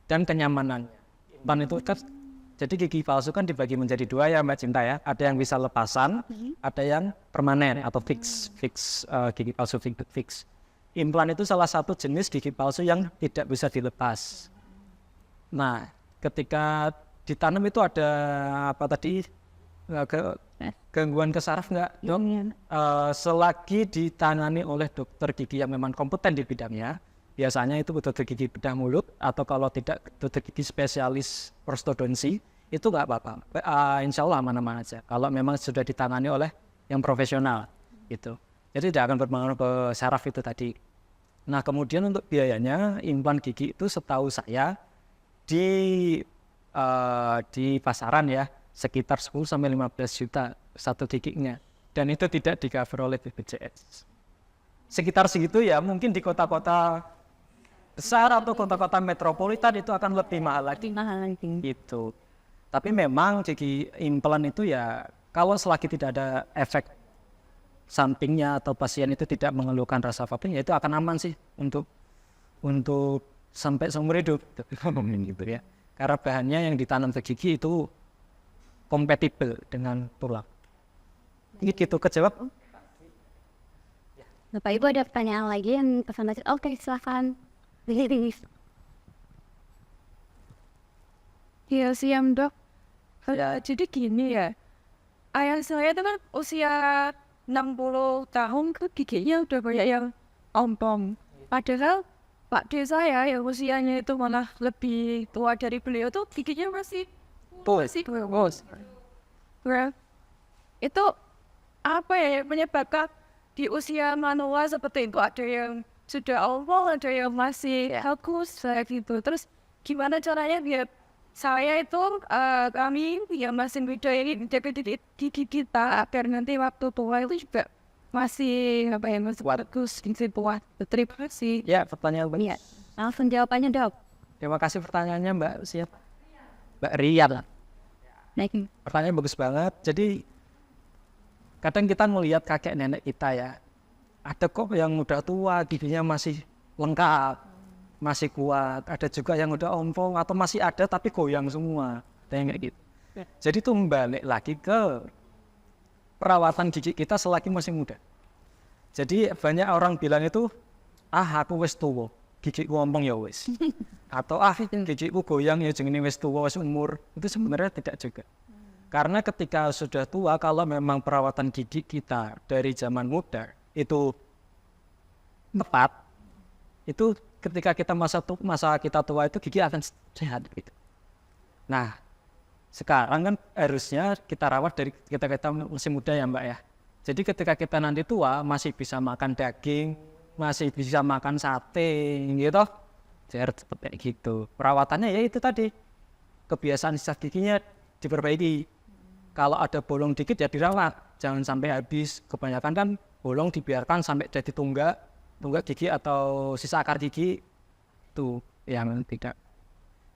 dan kenyamanannya. Implan itu kan, jadi gigi palsu kan dibagi menjadi 2 ya Mbak Cinta ya. Ada yang bisa lepasan, ada yang permanen atau fix gigi palsu fix. Implan itu salah satu jenis gigi palsu yang tidak bisa dilepas. Nah, ketika ditanam itu ada apa tadi? Gangguan ke saraf nggak dok? Selagi ditangani oleh dokter gigi yang memang kompeten di bidangnya, biasanya itu dokter gigi bedah mulut atau kalau tidak dokter gigi spesialis prostodonsi, itu nggak apa-apa. Insya Allah aman-aman aja. Kalau memang sudah ditangani oleh yang profesional, gitu. Jadi tidak akan berpengaruh ke saraf itu tadi. Nah, kemudian untuk biayanya implan gigi itu setahu saya di pasaran ya, sekitar 10-15 juta satu giginya, dan itu tidak di-cover oleh BPJS. Sekitar segitu ya, mungkin di kota-kota besar atau kota-kota metropolitan itu akan lebih mahal lagi. Gitu. Tapi memang gigi implan itu ya, kalau selagi tidak ada efek sampingnya atau pasien itu tidak mengeluhkan rasa apapun, ya itu akan aman sih untuk sampai seumur hidup. Gitu ya. Karena bahannya yang ditanam ke gigi itu kompatibel dengan tulang. Gitu, kejawab? Bapak Ibu ada pertanyaan lagi yang pesan baca? Oke, silakan. Iya siang dok. Ya. Jadi gini ya, ayah saya itu kan usia 60 tahun ke giginya udah banyak yang ompong. Padahal Pak D saya yang usianya itu malah lebih tua dari beliau tuh giginya masih bagus. Itu apa ya yang menyebabkan di usia manual seperti itu, ada yang sudah ompong, ada yang masih bagus kayak gitu. Terus gimana caranya biar saya itu kami yang masih muda ini menjaga gigi kita agar nanti waktu tua itu juga masih masih bagus, masih kuat. Terima kasih. Ya, pertanyaan Mbak. Iya, langsung jawabannya dok. Terima kasih pertanyaannya Mbak. Siapa? Mbak Rian. Baik. Pertanyaan bagus banget. Jadi kadang kita melihat kakek nenek kita ya, ada kok yang udah tua giginya masih lengkap, masih kuat. Ada juga yang udah ompong atau masih ada tapi goyang semua, kayak gitu. Jadi itu balik lagi ke perawatan gigi kita selagi masih muda. Jadi banyak orang bilang itu, aku wis tua, gigiku ompong ya wis. Atau gigiku goyang ya jenenge wis tua, wis umur. Itu sebenarnya tidak juga. Karena ketika sudah tua, kalau memang perawatan gigi kita dari zaman muda itu tepat, itu ketika kita masa kita tua itu gigi akan sehat gitu. Nah, sekarang kan harusnya kita rawat dari kita masih muda ya Mbak ya. Jadi ketika kita nanti tua masih bisa makan daging, masih bisa makan sate gitu. Jadi seperti gitu. Perawatannya ya itu tadi, kebiasaan sisa giginya diperbaiki. Kalau ada bolong dikit ya dirawat, jangan sampai habis. Kebanyakan kan bolong dibiarkan sampai jadi tunggak gigi atau sisa akar gigi, itu yang tidak.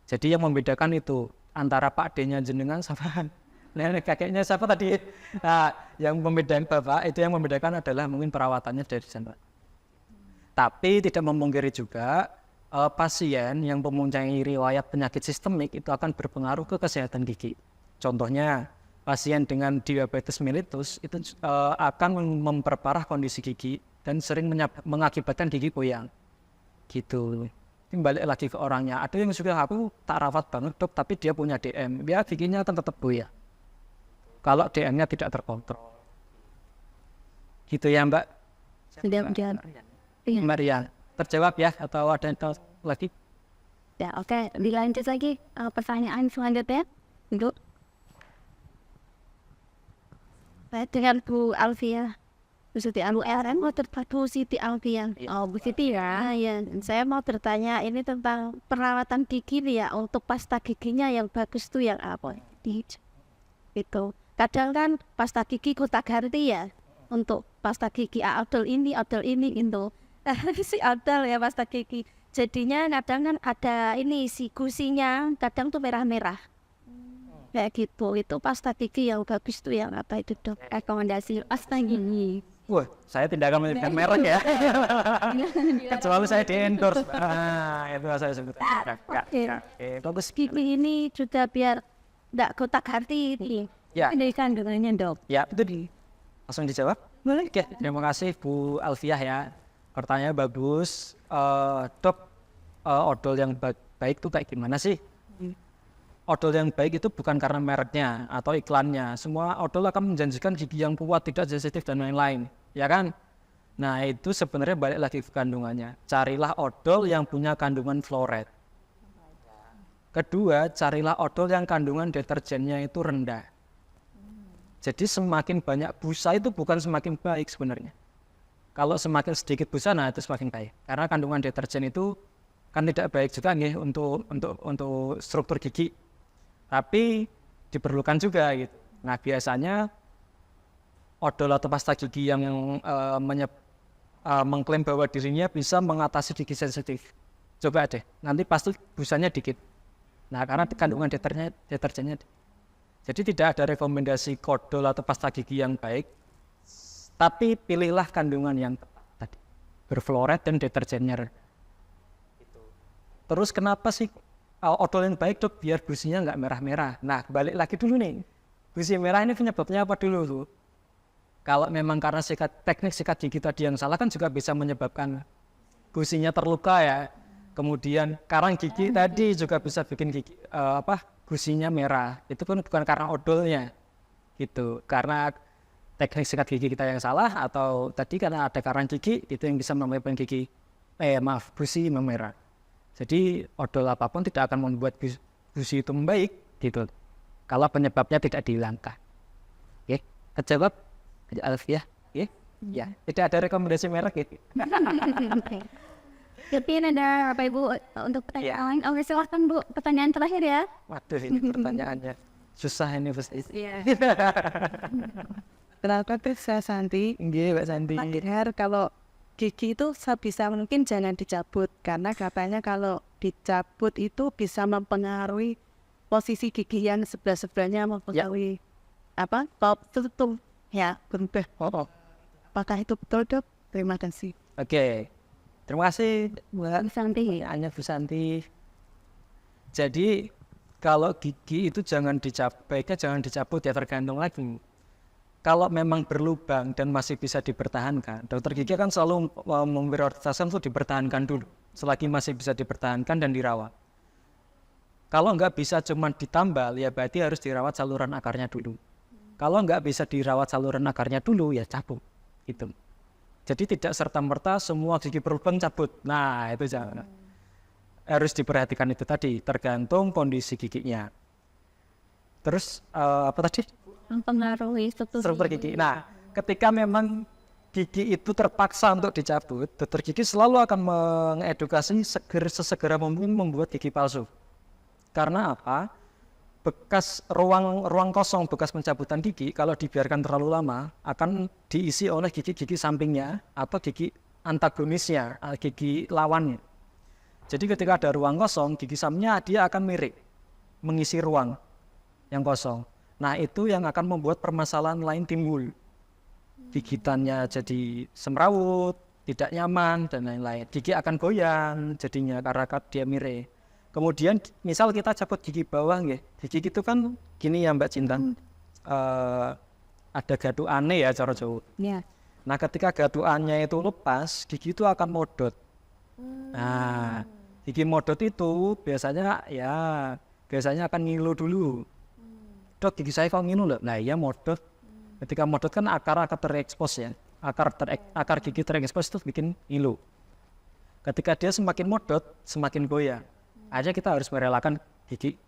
Jadi yang membedakan itu antara Pak D-nya jenengan sama nenek kakeknya siapa tadi. Nah, yang membedakan bapak itu yang membedakan adalah mungkin perawatannya dari sana. Tapi tidak memungkiri juga pasien yang mempunyai riwayat penyakit sistemik itu akan berpengaruh ke kesehatan gigi. Contohnya pasien dengan diabetes mellitus itu akan memperparah kondisi gigi dan sering mengakibatkan gigi goyang. Gitu. Ini balik lagi ke orangnya. Ada yang sudah aku tak rawat banget dok, tapi dia punya DM, dia giginya akan tetap goyang. Kalau DM-nya tidak terkontrol. Gitu ya Mbak? Sudah menjawab. Iya. Mbak Rian, terjawab ya atau ada yang tahu lagi? Ya, oke. Dilanjut lagi pertanyaan selanjutnya. Untuk saya dengan Bu Alfia. Bu Siti Alfia. Bu Siti Alfia. Oh, Bu Siti ya. Ya, saya mau bertanya ini tentang perawatan gigi nih ya. Untuk pasta giginya yang bagus tuh yang apa? Itu. Kadang kan pasta gigi gonta ganti ya. Untuk pasta gigi odol ini gitu. Si odol ya pasta gigi. Jadinya kadang kan ada ini si gusinya kadang tuh merah-merah. Kayak gitu. Itu pasta gigi yang bagus tuh yang apa itu dok? Rekomendasi pasta gigi. Wah, saya tidak akan menyebutkan merek ya. Kecuali saya di endorse. Nah, itu saya sebutkan. Bagus gigi ini juga biar enggak gonta ganti ini. Ya. Ini kandungannya dok. Ya, itu langsung dijawab. Boleh. Oke, terima kasih Bu Alfiah ya. Pertanyaannya bagus. Dok, odol yang baik itu kayak gimana sih? Odol yang baik itu bukan karena mereknya atau iklannya. Semua odol akan menjanjikan gigi yang kuat, tidak sensitif dan lain-lain. Ya kan? Nah, itu sebenarnya balik lagi ke kandungannya. Carilah odol yang punya kandungan fluoride. Kedua, carilah odol yang kandungan deterjennya itu rendah. Jadi semakin banyak busa itu bukan semakin baik sebenarnya. Kalau semakin sedikit busa, nah itu semakin baik. Karena kandungan deterjen itu kan tidak baik juga nih untuk struktur gigi. Tapi diperlukan juga gitu. Nah biasanya odol atau pasta gigi yang mengklaim bahwa dirinya bisa mengatasi gigi sensitif. Coba deh, nanti pasti busanya dikit. Nah karena kandungan deterjennya. Jadi tidak ada rekomendasi odol atau pasta gigi yang baik, tapi pilihlah kandungan yang tepat tadi, berfluoride dan deterjennya rendah. Terus kenapa sih odol yang baik dok? Biar gusinya nggak merah-merah. Nah balik lagi dulu nih, gusi merah ini penyebabnya apa dulu tuh? Kalau memang karena teknik sikat gigi tadi yang salah kan juga bisa menyebabkan gusinya terluka ya. Kemudian karang gigi tadi juga bisa bikin gigi gusinya merah. Itu pun bukan karena odolnya gitu, karena teknik sikat gigi kita yang salah atau tadi karena ada karang gigi itu yang bisa menyebabkan gusi memerah. Jadi odol apapun tidak akan membuat gusi itu membaik gitu kalau penyebabnya tidak dihilangkan. Oke, terjawab Alfiah? Ya, tidak ada rekomendasi merek ya. Tapi ada apa Ibu untuk pertanyaan lain? Oke, silahkan Bu, pertanyaan terakhir ya. Waduh, ini pertanyaannya susah ini Bos. Iya. Kenapa tuh saya Santi? Nggih, Mbak Santi. Akhirnya kalau gigi itu sebisa mungkin jangan dicabut karena katanya kalau dicabut itu bisa mempengaruhi posisi gigi yang sebelah-sebelahnya mempengaruhi top tutup ya berubah. Apakah itu betul dok? Terima kasih. Oke. Terima kasih buat Bu Santi. Bu Santi. Jadi kalau gigi itu jangan dicabut ya, tergantung lagi. Kalau memang berlubang dan masih bisa dipertahankan, dokter gigi kan selalu memprioritaskan untuk dipertahankan dulu, selagi masih bisa dipertahankan dan dirawat. Kalau nggak bisa cuma ditambal, ya berarti harus dirawat saluran akarnya dulu. Kalau nggak bisa dirawat saluran akarnya dulu, ya cabut. Gitu. Jadi tidak serta-merta semua gigi berlubang cabut. Nah, itu jangan. Harus diperhatikan itu tadi, tergantung kondisi giginya. Terus apa tadi? Mempengaruhi struktur gigi. Nah, ketika memang gigi itu terpaksa untuk dicabut, dokter gigi selalu akan mengedukasi sesegera mungkin membuat gigi palsu. Karena apa? Bekas ruang kosong bekas pencabutan gigi kalau dibiarkan terlalu lama akan diisi oleh gigi-gigi sampingnya atau gigi antagonisnya, gigi lawannya. Jadi ketika ada ruang kosong, gigi sampingnya dia akan miring. mengisi ruang yang kosong. Nah itu yang akan membuat permasalahan lain timbul. Gigitannya jadi semrawut, tidak nyaman, dan lain-lain. Gigi akan goyang jadinya karena dia miring. Kemudian misal kita cabut gigi bawah, gigi itu kan gini ya Mbak Cinta, ada gatuane ya cara Jawa. Ya. Nah ketika gatuannya itu lepas, gigi itu akan modot. Nah gigi modot itu biasanya akan ngilu dulu. Dok, gigi saya kok ngilu loh? Nah iya modot. Ketika modot kan akar terekspos ya. Akar gigi terekspos itu bikin ngilu. Ketika dia semakin modot, semakin goyang. Aja kita harus merelakan gigi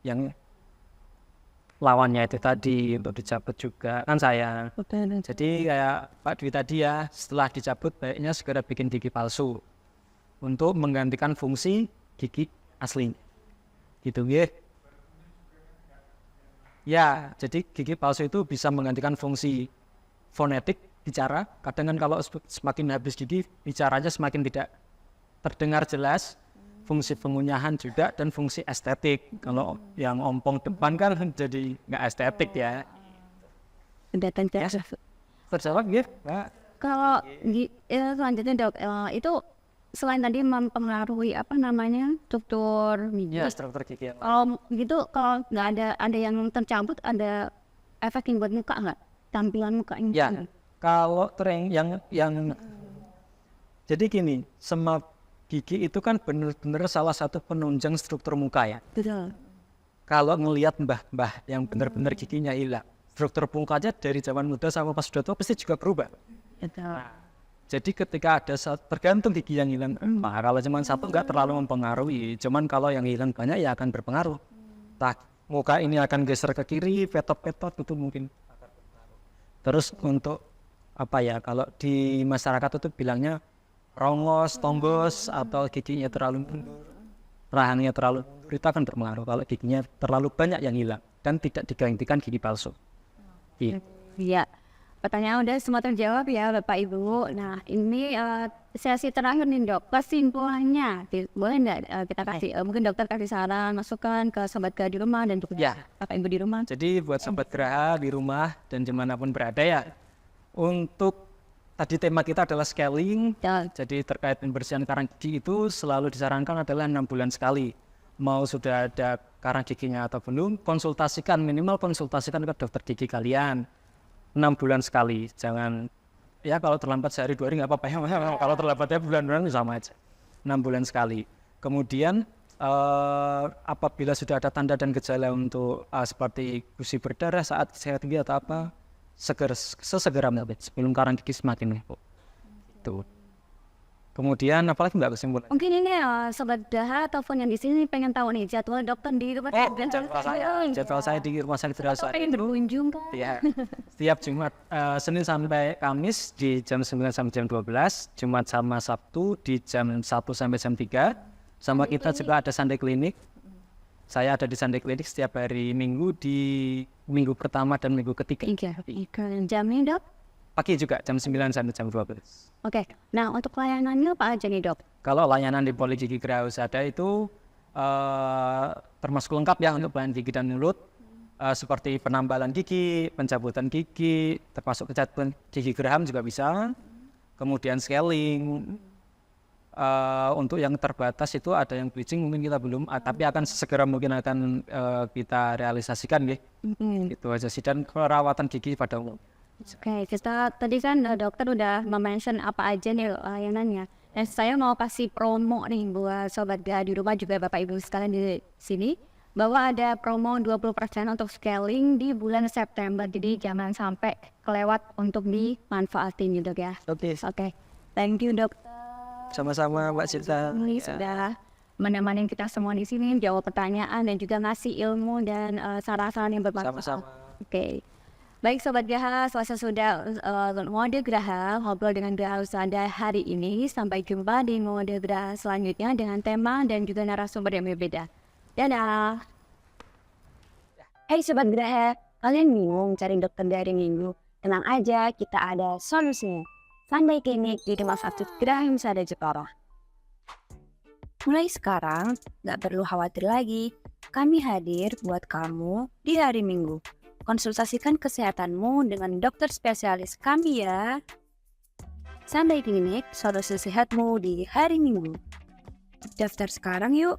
yang lawannya itu tadi untuk dicabut juga. Kan sayang. Jadi kayak Pak Dwi tadi ya, setelah dicabut baiknya segera bikin gigi palsu. Untuk menggantikan fungsi gigi asli. Gitu ya. Ya, jadi gigi palsu itu bisa menggantikan fungsi fonetik, bicara. Kadang kan kalau semakin habis gigi, bicaranya semakin tidak terdengar jelas. Fungsi pengunyahan juga dan fungsi estetik. Kalau yang ompong depan kan jadi nggak estetik ya. Terjawab ya, Pak. Kalau selanjutnya Dok, itu selain tadi mempengaruhi struktur gigi. Ya, struktur gigi. Kalau gitu, kalau nggak ada yang tercabut, ada efek yang buat muka nggak? Tampilan mukanya? Ya, kalau yang jadi gini, semak gigi itu kan benar-benar salah satu penunjang struktur muka ya. Betul. Kalau ngelihat mbah-mbah yang benar-benar giginya hilang, struktur mukanya dari zaman muda sama pas sudah tua pasti juga berubah. Betul. Jadi ketika ada tergantung gigi yang hilang, kalau cuma satu nggak terlalu mempengaruhi. Cuman kalau yang hilang banyak ya akan berpengaruh. Muka ini akan geser ke kiri, petot-petot itu mungkin. Terus untuk kalau di masyarakat itu bilangnya rongos, tonggos, atau giginya terlalu mundur, rahangnya terlalu mundur, itu akan berpengaruh kalau giginya terlalu banyak yang hilang dan tidak digantikan gigi palsu. Iya. Pertanyaan udah semua terjawab ya Bapak Ibu. Nah ini sesi terakhir nih Dok, kesimpulannya boleh nggak kita kasih mungkin dokter kasih saran, masukan ke sobat Geraha di rumah dan juga Bapak Ibu di rumah. Jadi buat sobat Geraha di rumah dan dimanapun berada ya, untuk tadi tema kita adalah scaling. Jadi terkait pembersihan karang gigi itu selalu disarankan adalah 6 bulan sekali. Mau sudah ada karang giginya atau belum, minimal konsultasikan ke dokter gigi kalian. 6 bulan sekali, jangan ya kalau terlambat sehari 2 hari nggak apa-apa ya, kalau terlambatnya bulan-bulan sama aja. 6 bulan sekali. Kemudian apabila sudah ada tanda dan gejala untuk seperti gusi berdarah saat sehat tinggi atau apa, sesegera mungkin sebelum karang gigi semakin numpuk. Itu. Kemudian apalagi Mbak kesimpulan? Mungkin ini sobat Geraha ataupun yang di sini pengen tahu nih jadwal dokter di rumah. Jadwal saya di rumah sakit Geraha. Pengen berkunjung kan? Iya. Setiap Jumat, Senin sampai Kamis di jam 9 sampai jam 12, Jumat sama Sabtu di jam 1 sampai jam 3. Sama kita juga ada Sunday Clinic. Saya ada di Sunday Clinic setiap hari Minggu di minggu pertama dan minggu ketiga. Jamnya Dok? Pagi juga jam 9 sampai jam 12. Oke. Nah untuk layanannya apa aja nih Dok? Kalau layanan di Poli Gigi Geraha Husada itu termasuk lengkap ya untuk pelayanan gigi dan mulut. Seperti penambalan gigi, pencabutan gigi, termasuk pencabutan gigi geraham juga bisa. Kemudian scaling. Untuk yang terbatas itu ada yang bleaching mungkin kita belum, tapi akan segera mungkin akan kita realisasikan ya. Itu aja sih, dan perawatan gigi pada umum. Oke, kita tadi kan dokter udah mention apa aja nih layanannya. Dan saya mau kasih promo nih buat sobat Geraha di rumah juga Bapak Ibu sekalian di sini, bahwa ada promo 20% untuk scaling di bulan September. Jadi jangan sampai kelewat untuk dimanfaatin gitu ya. Oke. Thank you dokter. Sama-sama Mbak Cinta. Sudah menemani kita semua di sini, jawab pertanyaan dan juga ngasih ilmu dan saran-saran yang bermanfaat. Sama-sama. Oke. Baik Sobat Geraha, selesai sudah mode Geraha, ngobrol dengan Geraha Husada hari ini. Sampai jumpa di mode Geraha selanjutnya dengan tema dan juga narasumber yang berbeda. Dadah! Hai Sobat Geraha, kalian bingung cari dokter dari minggu? Tenang aja, kita ada solusinya. Sunday Clinic di Rumah Sakit Geraha Husada Jepara. Mulai sekarang, nggak perlu khawatir lagi. Kami hadir buat kamu di hari Minggu. Konsultasikan kesehatanmu dengan dokter spesialis kami ya. Sunday Clinic, solusi sehatmu di hari Minggu. Daftar sekarang yuk.